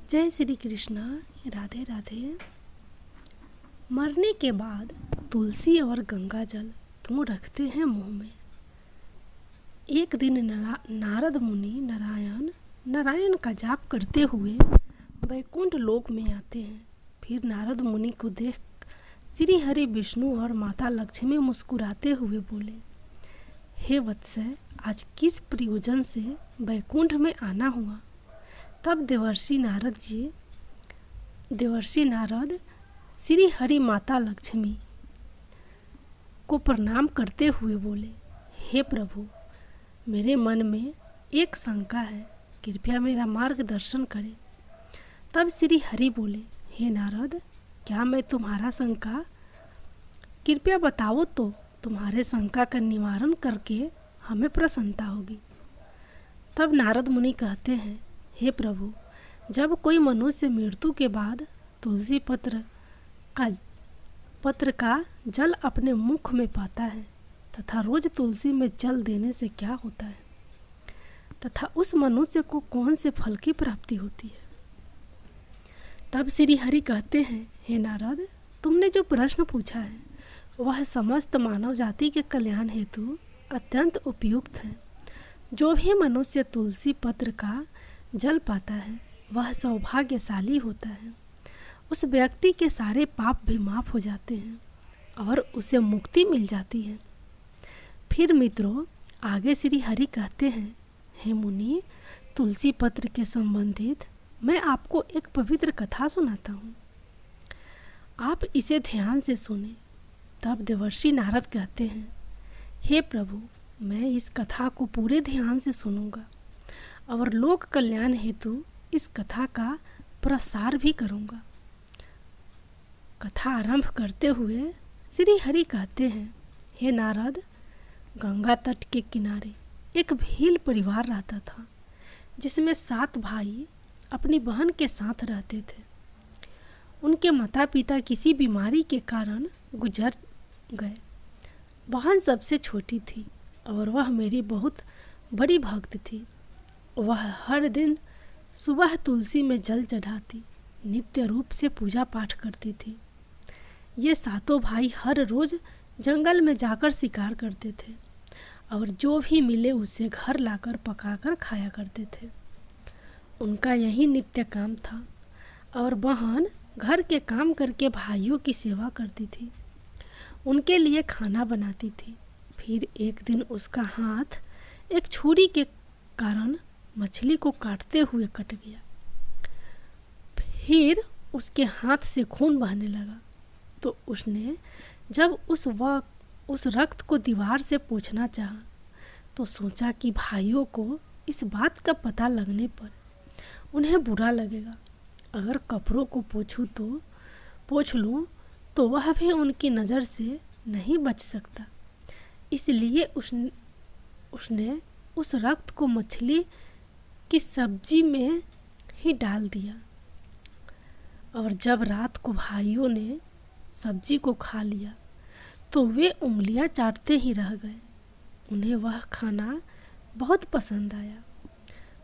जय श्री कृष्णा। राधे राधे। मरने के बाद तुलसी और गंगा जल क्यों रखते हैं मुंह में? एक दिन नारद मुनि नारायण का जाप करते हुए वैकुंठ लोक में आते हैं। फिर नारद मुनि को देख श्री हरि विष्णु और माता लक्ष्मी मुस्कुराते हुए बोले, हे वत्स, आज किस प्रयोजन से वैकुंठ में आना हुआ? तब देवर्षि नारद श्री हरि माता लक्ष्मी को प्रणाम करते हुए बोले, हे प्रभु, मेरे मन में एक शंका है, कृपया मेरा मार्गदर्शन करें। तब श्री हरि बोले, हे नारद, क्या मैं तुम्हारा शंका? कृपया बताओ तो तुम्हारे शंका का निवारण करके हमें प्रसन्नता होगी। तब नारद मुनि कहते हैं, हे प्रभु, जब कोई मनुष्य मृत्यु के बाद तुलसी पत्र का जल अपने मुख में पाता है तथा रोज तुलसी में जल देने से क्या होता है तथा उस मनुष्य को कौन से फल की प्राप्ति होती है? तब श्री हरि कहते हैं, हे नारद, तुमने जो प्रश्न पूछा है वह समस्त मानव जाति के कल्याण हेतु अत्यंत उपयुक्त है। जो भी मनुष्य तुलसी पत्र का जल पाता है वह सौभाग्यशाली होता है। उस व्यक्ति के सारे पाप भी माफ हो जाते हैं और उसे मुक्ति मिल जाती है। फिर मित्रों, आगे श्री हरि कहते हैं, हे मुनि, तुलसी पत्र के संबंधित मैं आपको एक पवित्र कथा सुनाता हूँ, आप इसे ध्यान से सुने। तब देवर्षि नारद कहते हैं, हे प्रभु, मैं इस कथा को पूरे ध्यान से सुनूंगा और लोक कल्याण हेतु इस कथा का प्रसार भी करूंगा। कथा आरंभ करते हुए श्री हरि कहते हैं, हे नारद, गंगा तट के किनारे एक भील परिवार रहता था जिसमें 7 भाई अपनी बहन के साथ रहते थे। उनके माता पिता किसी बीमारी के कारण गुजर गए। बहन सबसे छोटी थी और वह मेरी बहुत बड़ी भक्त थी। वह हर दिन सुबह तुलसी में जल चढ़ाती, नित्य रूप से पूजा पाठ करती थी। ये 7 भाई हर रोज जंगल में जाकर शिकार करते थे और जो भी मिले उसे घर लाकर पकाकर खाया करते थे। उनका यही नित्य काम था और बहन घर के काम करके भाइयों की सेवा करती थी, उनके लिए खाना बनाती थी। फिर एक दिन उसका हाथ एक छुरी के कारण मछली को काटते हुए कट गया। फिर उसके हाथ से खून बहने लगा तो उसने जब उस रक्त को दीवार से पोंछना चाहा तो सोचा कि भाइयों को इस बात का पता लगने पर उन्हें बुरा लगेगा। अगर कपड़ों को पोंछ लूँ तो वह भी उनकी नज़र से नहीं बच सकता। इसलिए उसने उस रक्त को मछली की सब्जी में ही डाल दिया और जब रात को भाइयों ने सब्जी को खा लिया तो वे उंगलियां चाटते ही रह गए। उन्हें वह खाना बहुत पसंद आया।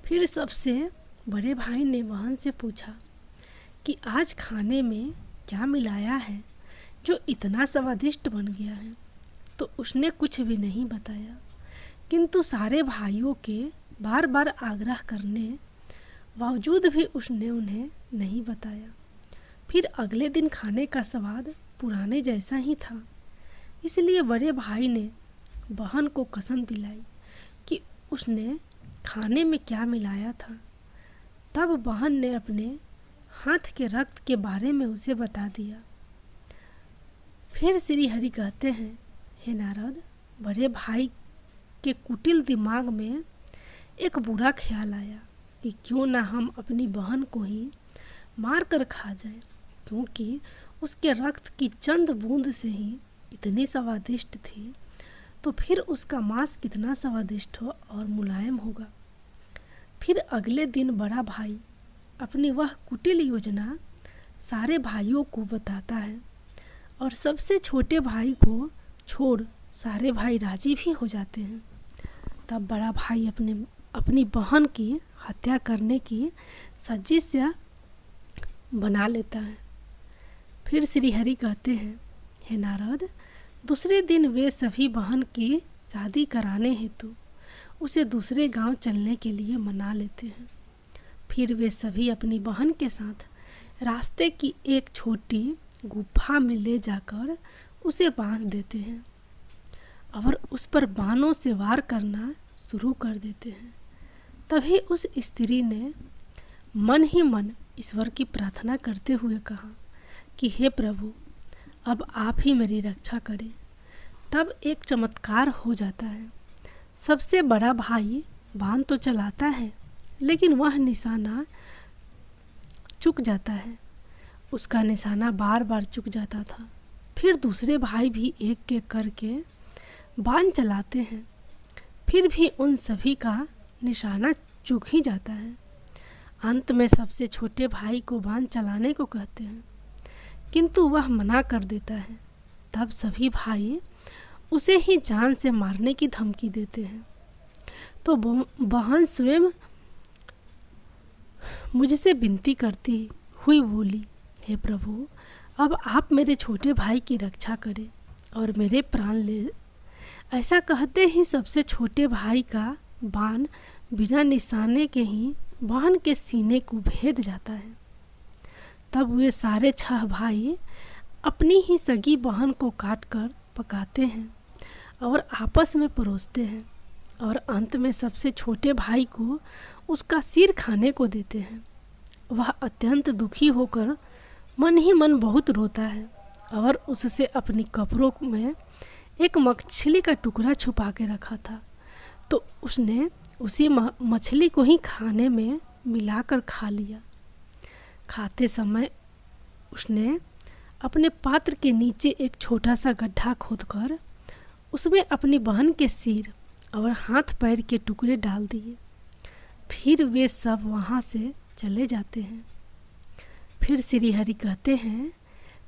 फिर सबसे बड़े भाई ने बहन से पूछा कि आज खाने में क्या मिलाया है जो इतना स्वादिष्ट बन गया है? तो उसने कुछ भी नहीं बताया, किंतु सारे भाइयों के बार बार आग्रह करने बावजूद भी उसने उन्हें नहीं बताया। फिर अगले दिन खाने का स्वाद पुराने जैसा ही था। इसलिए बड़े भाई ने बहन को कसम दिलाई कि उसने खाने में क्या मिलाया था। तब बहन ने अपने हाथ के रक्त के बारे में उसे बता दिया। फिर श्री हरि कहते हैं, हे नारद, बड़े भाई के कुटिल दिमाग में एक बुरा ख्याल आया कि क्यों ना हम अपनी बहन को ही मार कर खा जाएं, क्योंकि उसके रक्त की चंद बूंद से ही इतनी स्वादिष्ट थी, तो फिर उसका मांस कितना स्वादिष्ट हो और मुलायम होगा। फिर अगले दिन बड़ा भाई अपनी वह कुटिल योजना सारे भाइयों को बताता है और सबसे छोटे भाई को छोड़ सारे भाई राजी भी हो जाते हैं। तब बड़ा भाई अपने अपनी बहन की हत्या करने की साजिश बना लेता है। फिर श्री हरि कहते हैं, हे नारद, दूसरे दिन वे सभी बहन की शादी कराने हेतु उसे दूसरे गांव चलने के लिए मना लेते हैं। फिर वे सभी अपनी बहन के साथ रास्ते की एक छोटी गुफा में ले जाकर उसे बांध देते हैं और उस पर बाणों से वार करना शुरू कर देते हैं। तभी उस स्त्री ने मन ही मन ईश्वर की प्रार्थना करते हुए कहा कि हे प्रभु, अब आप ही मेरी रक्षा करें। तब एक चमत्कार हो जाता है। सबसे बड़ा भाई बाण तो चलाता है, लेकिन वह निशाना चूक जाता है। उसका निशाना बार बार चूक जाता था। फिर दूसरे भाई भी एक एक करके बाण चलाते हैं, फिर भी उन सभी का निशाना चूक ही जाता है। अंत में सबसे छोटे भाई को बाण चलाने को कहते हैं, किंतु वह मना कर देता है। तब सभी भाई उसे ही जान से मारने की धमकी देते हैं। तो बहन स्वयं मुझसे विनती करती हुई बोली, हे प्रभु, अब आप मेरे छोटे भाई की रक्षा करें और मेरे प्राण ले। ऐसा कहते ही सबसे छोटे भाई का बाण बिना निशाने के ही बहन के सीने को भेद जाता है। तब वे सारे 6 भाई अपनी ही सगी बहन को काटकर पकाते हैं और आपस में परोसते हैं और अंत में सबसे छोटे भाई को उसका सिर खाने को देते हैं। वह अत्यंत दुखी होकर मन ही मन बहुत रोता है और उससे अपनी कपड़ों में एक मछली का टुकड़ा छुपा के रखा था, तो उसने उसी मछली को ही खाने में मिलाकर खा लिया। खाते समय उसने अपने पात्र के नीचे एक छोटा सा गड्ढा खोदकर उसमें अपनी बहन के सिर और हाथ पैर के टुकड़े डाल दिए। फिर वे सब वहाँ से चले जाते हैं। फिर श्री हरि कहते हैं,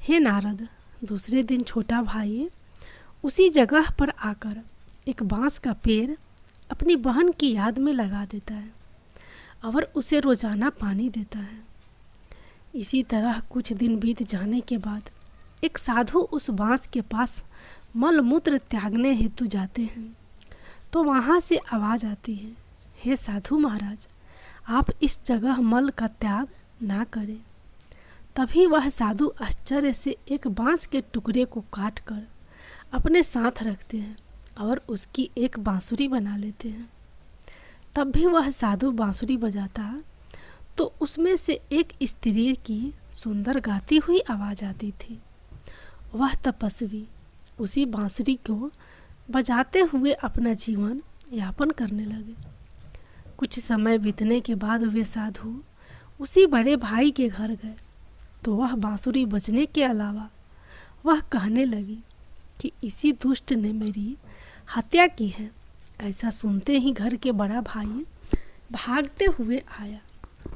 हे नारद, दूसरे दिन छोटा भाई उसी जगह पर आकर एक बांस का पेड़ अपनी बहन की याद में लगा देता है और उसे रोजाना पानी देता है। इसी तरह कुछ दिन बीत जाने के बाद एक साधु उस बांस के पास मल मूत्र त्यागने हेतु जाते हैं, तो वहाँ से आवाज़ आती है, हे साधु महाराज, आप इस जगह मल का त्याग ना करें। तभी वह साधु आश्चर्य से एक बांस के टुकड़े को काटकर अपने साथ रखते हैं और उसकी एक बांसुरी बना लेते हैं। तब भी वह साधु बांसुरी बजाता तो उसमें से एक स्त्री की सुंदर गाती हुई आवाज़ आती थी। वह तपस्वी उसी बांसुरी को बजाते हुए अपना जीवन यापन करने लगे। कुछ समय बीतने के बाद वे साधु उसी बड़े भाई के घर गए, तो वह बांसुरी बजने के अलावा वह कहने लगी कि इसी दुष्ट ने मेरी हत्या की है। ऐसा सुनते ही घर के बड़ा भाई भागते हुए आया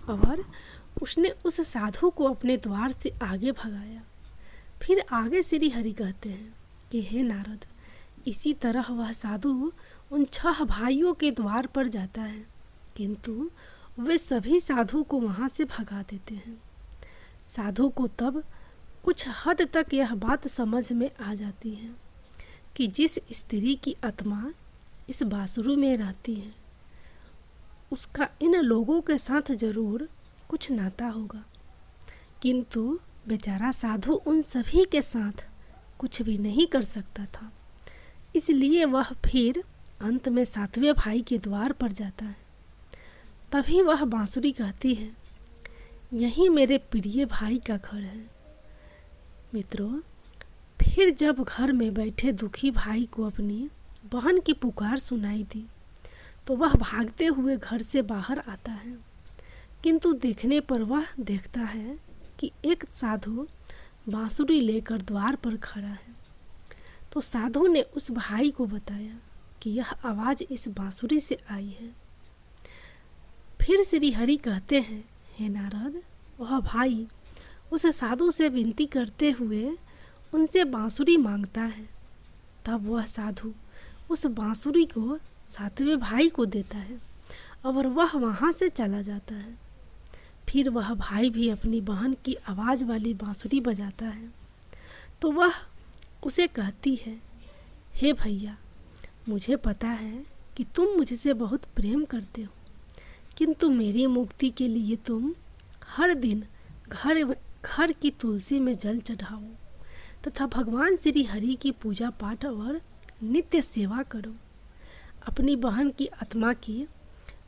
और उसने उस साधु को अपने द्वार से आगे भगाया। फिर आगे श्री हरि कहते हैं कि हे नारद, इसी तरह वह साधु उन 6 भाइयों के द्वार पर जाता है, किंतु वे सभी साधु को वहाँ से भगा देते हैं। साधु को तब कुछ हद तक यह बात समझ में आ जाती है कि जिस स्त्री की आत्मा इस बांसुरी में रहती है, उसका इन लोगों के साथ जरूर कुछ नाता होगा, किंतु बेचारा साधु उन सभी के साथ कुछ भी नहीं कर सकता था। इसलिए वह फिर अंत में 7वें भाई के द्वार पर जाता है। तभी वह बांसुरी कहती है, यही मेरे प्रिय भाई का घर है। मित्रों, फिर जब घर में बैठे दुखी भाई को अपनी बहन की पुकार सुनाई दी, तो वह भागते हुए घर से बाहर आता है, किंतु देखने पर वह देखता है कि एक साधु बांसुरी लेकर द्वार पर खड़ा है। तो साधु ने उस भाई को बताया कि यह आवाज़ इस बांसुरी से आई है। फिर श्री हरि कहते हैं, हे नारद, वह भाई उस साधु से विनती करते हुए उनसे बांसुरी मांगता है। तब वह साधु उस बांसुरी को 7वें भाई को देता है और वह वहाँ से चला जाता है। फिर वह भाई भी अपनी बहन की आवाज़ वाली बांसुरी बजाता है तो वह उसे कहती है, हे भैया, मुझे पता है कि तुम मुझसे बहुत प्रेम करते हो, किंतु मेरी मुक्ति के लिए तुम हर दिन घर की तुलसी में जल चढ़ाओ तथा भगवान श्री हरि की पूजा पाठ और नित्य सेवा करो। अपनी बहन की आत्मा की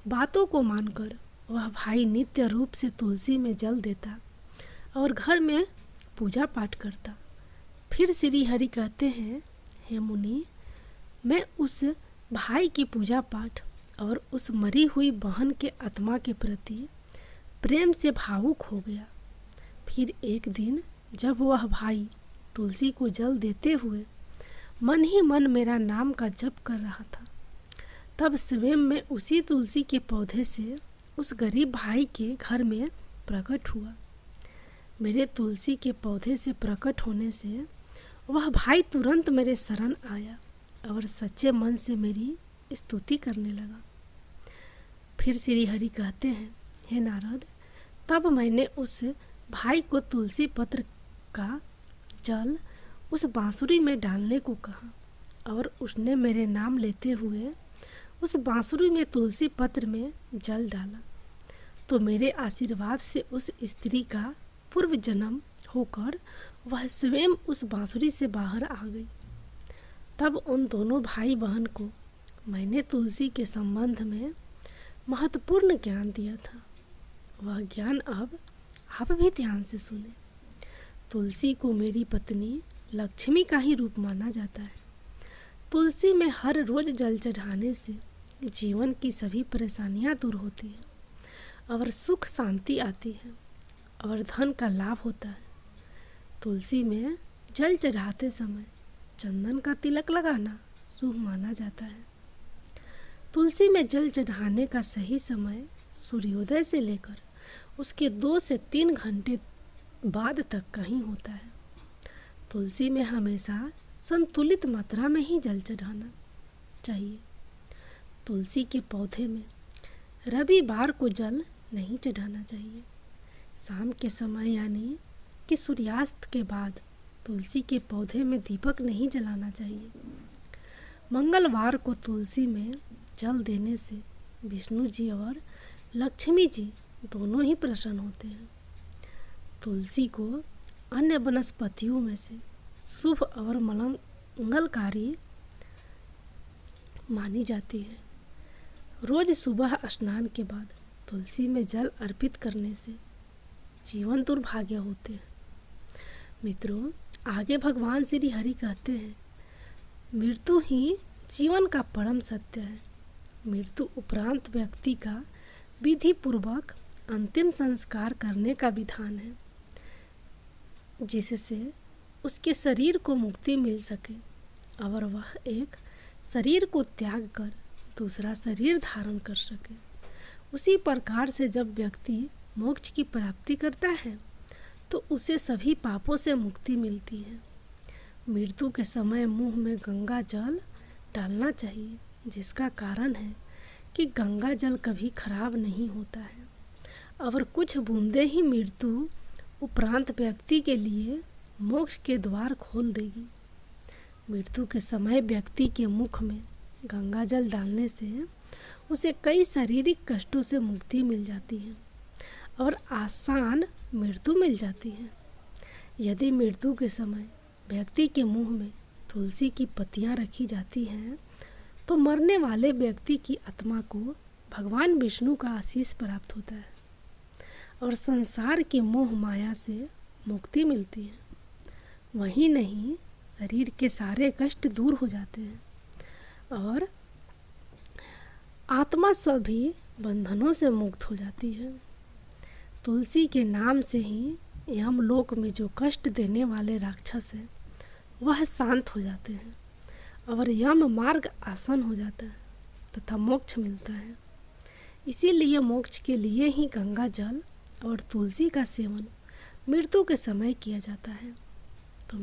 बातों को मानकर वह भाई नित्य रूप से तुलसी में जल देता और घर में पूजा पाठ करता। फिर श्री हरि कहते हैं, हे मुनि, मैं उस भाई की पूजा पाठ और उस मरी हुई बहन के आत्मा के प्रति प्रेम से भावुक हो गया। फिर एक दिन जब वह भाई तुलसी को जल देते हुए मन ही मन मेरा नाम का जप कर रहा था, तब स्वयं मैं उसी तुलसी के पौधे से उस गरीब भाई के घर में प्रकट हुआ। मेरे तुलसी के पौधे से प्रकट होने से वह भाई तुरंत मेरे शरण आया और सच्चे मन से मेरी स्तुति करने लगा। फिर श्री हरि कहते हैं, हे नारद, तब मैंने उस भाई को तुलसी पत्र का जल उस बांसुरी में डालने को कहा और उसने मेरे नाम लेते हुए उस बांसुरी में तुलसी पत्र में जल डाला तो मेरे आशीर्वाद से उस स्त्री का पूर्व जन्म होकर वह स्वयं उस बांसुरी से बाहर आ गई। तब उन दोनों भाई बहन को मैंने तुलसी के संबंध में महत्वपूर्ण ज्ञान दिया था। वह ज्ञान अब आप भी ध्यान से सुने। तुलसी को मेरी पत्नी लक्ष्मी का ही रूप माना जाता है। तुलसी में हर रोज जल चढ़ाने से जीवन की सभी परेशानियां दूर होती हैं और सुख शांति आती है और धन का लाभ होता है। तुलसी में जल चढ़ाते समय चंदन का तिलक लगाना शुभ माना जाता है। तुलसी में जल चढ़ाने का सही समय सूर्योदय से लेकर उसके 2 से 3 घंटे बाद तक का ही होता है। तुलसी में हमेशा संतुलित मात्रा में ही जल चढ़ाना चाहिए। तुलसी के पौधे में रविवार को जल नहीं चढ़ाना चाहिए। शाम के समय यानी कि सूर्यास्त के बाद तुलसी के पौधे में दीपक नहीं जलाना चाहिए। मंगलवार को तुलसी में जल देने से विष्णु जी और लक्ष्मी जी दोनों ही प्रसन्न होते हैं। तुलसी को अन्य वनस्पतियों में से शुभ और मंगलकारी मानी जाती है। रोज सुबह स्नान के बाद तुलसी में जल अर्पित करने से जीवन दुर्भाग्य होते हैं। मित्रों, आगे भगवान श्री हरि कहते हैं, मृत्यु ही जीवन का परम सत्य है। मृत्यु उपरांत व्यक्ति का विधि पूर्वक अंतिम संस्कार करने का विधान है, जिससे उसके शरीर को मुक्ति मिल सके और वह एक शरीर को त्याग कर दूसरा शरीर धारण कर सके। उसी प्रकार से जब व्यक्ति मोक्ष की प्राप्ति करता है तो उसे सभी पापों से मुक्ति मिलती है। मृत्यु के समय मुंह में गंगा जल डालना चाहिए, जिसका कारण है कि गंगा जल कभी खराब नहीं होता है और कुछ बूंदें ही मृत्यु उपरांत व्यक्ति के लिए मोक्ष के द्वार खोल देगी। मृत्यु के समय व्यक्ति के मुख में गंगा जल डालने से उसे कई शारीरिक कष्टों से मुक्ति मिल जाती है और आसान मृत्यु मिल जाती है। यदि मृत्यु के समय व्यक्ति के मुंह में तुलसी की पत्तियां रखी जाती हैं तो मरने वाले व्यक्ति की आत्मा को भगवान विष्णु का आशीष प्राप्त होता है और संसार की मोह माया से मुक्ति मिलती है। वही नहीं, शरीर के सारे कष्ट दूर हो जाते हैं और आत्मा सभी बंधनों से मुक्त हो जाती है। तुलसी के नाम से ही यमलोक में जो कष्ट देने वाले राक्षस हैं वह शांत हो जाते हैं और यम मार्ग आसान हो जाता है तथा मोक्ष मिलता है। इसीलिए मोक्ष के लिए ही गंगा जल और तुलसी का सेवन मृत्यु के समय किया जाता है। तो